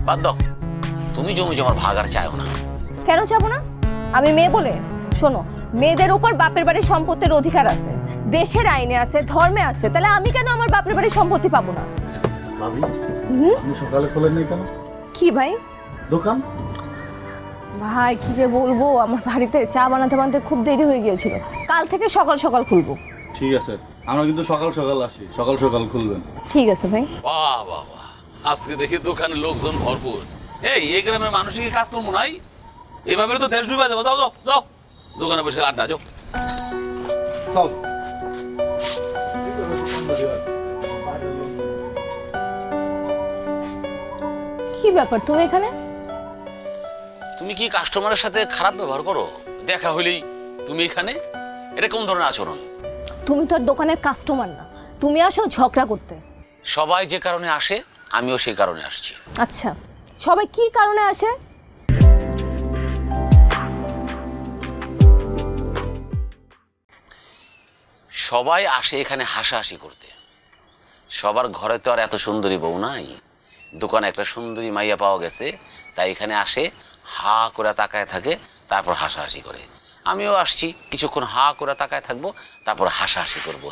বাদ দাও, তুমি জমি জমার ভাগ আর চাইও না। কেন চাবো না? আমি মেয়ে বলে? শোনো, মেয়েদের উপর বাপের বাড়ির সম্পত্তির অধিকার আছে, দেশের আইনে আছে, ধর্মে আছে। তাহলে আমি কেন আমার বাপের বাড়ির সম্পত্তি পাবো না? ভাবি, আপনি সকালে খোলেন নাই কেন কি ভাই? দোকান? ভাই কি যে বলবো, আমার বাড়িতে চা বানাতে বানাতে খুব দেরি হয়ে গিয়েছিল। কাল থেকে সকাল সকাল খুলবো। ঠিক আছে, আমরা কিন্তু সকাল সকাল আসি, সকাল সকাল খুলবেন। ঠিক আছে ভাই। বাহ বাহ বাহ, আজকে দেখি দোকানে লোকজন ভরপুর। এই গ্রামের মানুষের কি কাজ করবো নাই? এভাবে তো দেশ ডুবে যাবো। যাও যাও যাও, দোকানে বসে আড্ডা যাও। কি ব্যাপার তুমি এখানে? তুমি কি কাস্টমারের সাথে খারাপ ব্যবহার করো? দেখা হইলেই তুমি এখানে, এটা কোন ধরনের আচরণ? তুমি তো আর দোকানের কাস্টমার না, তুমি আসো ঝগড়া করতে। সবাই যে কারণে আসে আমিও সেই কারণে আসছি। আচ্ছা, সবাই কি কারণে আসে? সবাই আসে এখানে হাসাহাসি করতে। সবার ঘরে তো আর এত সুন্দরী বউ নাই। দোকানে একটা সুন্দরী মাইয়া পাওয়া গেছে, তাই এখানে আসে, হা করে তাকায় থাকে, তারপর হাসাহাসি করে। আমিও আসছি, কিছুক্ষণ হা করে তাকায় থাকবো, তারপর হাসাহাসি করবো।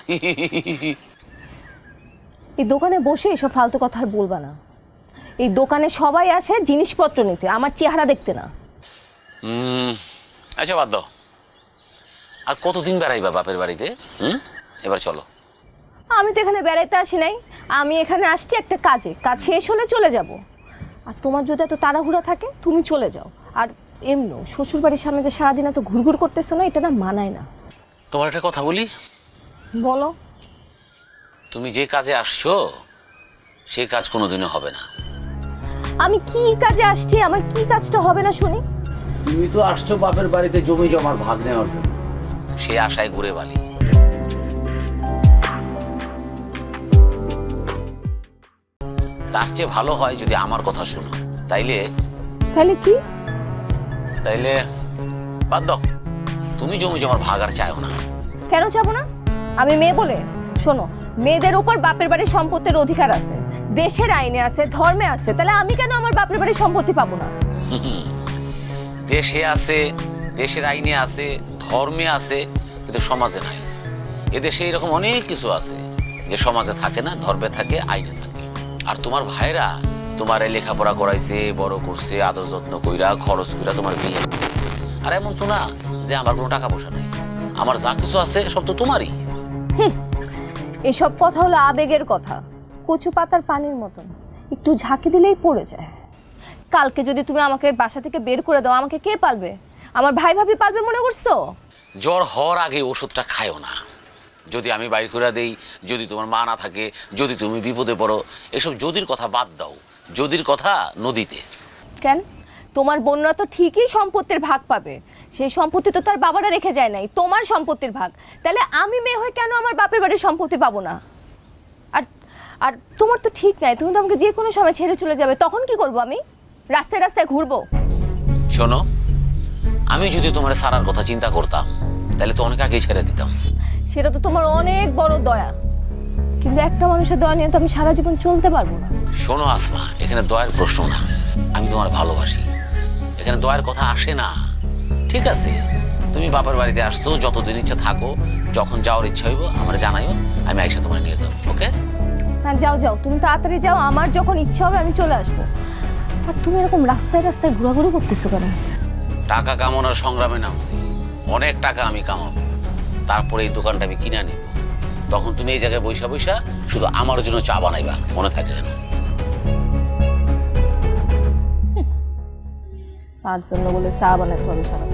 এই দোকানে বসে এসব ফালতু কথা আর বলবা না। এই দোকানে সবাই আসে জিনিসপত্র নিতে, আমার চেহারা দেখতে না। আচ্ছা বাদ দাও, আর কতদিন বেড়াইবা বাপের বাড়িতে? এবার চলো। আমি তো এখানে বেড়াইতে আসি নাই, আমি এখানে আসছি একটা কাজে, কাজ শেষ হলে চলে যাব। আর তোমার যদি এত তাড়াহুড়া থাকে তুমি চলে যাও। আর এমনো শ্বশুর বাড়ির সামনে যে সারাদিন এত ঘুরঘুর করতেছো না, এটা না মানায় না। তোমার একটা কথা বলি। বলো। তুমি যে কাজে আসছো সেই কাজ কোনোদিনও হবে না। আমি কি কাজে আসছি? আমার কি কাজটা হবে না শুনি? তুমি তো আসছো বাপের বাড়িতে জমি জমার ভাগ নেওয়ার জন্য, সে আশায় ঘুরে বালি। তার চেয়ে ভালো হয় যদি আমার কথা শুনো। তাইলে কি? তাইলে বাদ দাও, তুমি জমি জমার ভাগ আর চাইও না। কেন চাবো না? আমি মেয়ে বলে? শোনো, মেয়েদের উপর বাপের বাড়ির সম্পত্তির অধিকার আছে, দেশের আইনে আছে, ধর্মে আছে। তাহলে আমি কেন আমার বাপের বাড়ির সম্পত্তি পাবো না? দেশে আছে, দেশের আইনে আছে, ধর্মে আছে, কিন্তু সমাজে নাই। এদেশে এরকম অনেক কিছু আছে যে সমাজে থাকে না, ধর্মে থাকে, আইনে থাকে। আর তোমার ভাইরা তোমার লেখাপড়া করাইছে, বড় করছে, আদর যত্ন কইরা, খরচ কইরা তোমার বিয়ে দিছে। আর এমন তো না যে আমার কোনো টাকা পয়সা নাই। আমার যা কিছু আছে সব তো তোমারই। এসব কথা হলো আবেগের কথা, কচু পাতার পানির মতন, একটু ঝাঁকি দিলেই পড়ে যায়। কালকে যদি তুমি আমাকে বাসা থেকে বের করে দাও, আমাকে কে পালবে? আমার ভাই ভাবি পালবে মনে করছো? জ্বর হওয়ার আগে ওষুধটা খায়ও না। যদি আমি বাইর করে দেই, যদি তোমার মা না থাকে, যদি তুমি বিপদে পড়ো, এসব যদির কথা বাদ দাও। যদির কথা নদীতে। কেন? তোমার বোনরা তো ঠিকই সম্পত্তির ভাগ পাবে, সেই সম্পত্তি তো তার বাবারা রেখে যায় নাই, তোমার সম্পত্তির ভাগ। তাহলে আমি মেয়ে হয়ে কেন আমার বাপের বাড়ির সম্পত্তি পাবো না? আর আর তোমার তো ঠিক নাই, তুমি তো আমাকে যে কোনো সময় ছেড়ে চলে যাবে, তখন কি করবো? আমি রাস্তায় রাস্তায় ঘুরবো? শোনো, আমি যদি তোমার সারার কথা চিন্তা করতাম তাহলে তো অনেক আগেই ছেড়ে দিতাম। সেটা তো তোমার অনেক বড় দয়া, কিন্তু একটা মানুষের দয়া নিয়ে তো আমি সারা জীবন চলতে পারবো না। শোনো আসমা, এখানে দয়ার প্রশ্ন না, আমি তোমার ভালোবাসি, এখানে দয়ার কথা আসে না। ঠিক আছে, তুমি বাপের বাড়িতে আসছো, যতদিন ইচ্ছা থাকো, যখন যাওয়ার ইচ্ছা হইব আমার জানাইও, আমি আইসা তোমার নিয়ে যাবো। ওকে? হ্যাঁ যাও যাও, তুমি তাড়াতাড়ি যাও, আমার যখন ইচ্ছা হবে আমি চলে আসবো। আর তুমি এরকম রাস্তায় রাস্তায় ঘোরাঘুরি করতেছো কেন? টাকা কামানোর সংগ্রামে নামছি, অনেক টাকা আমি কামাবো, তারপরে এই দোকানটা আমি কিনে নিব। তখন তুমি এই জায়গায় বৈশা বৈশা শুধু আমার জন্য চা বানাইবা, মনে থাকে যেন। তার জন্য বলে চা বানাতে হবে সারা।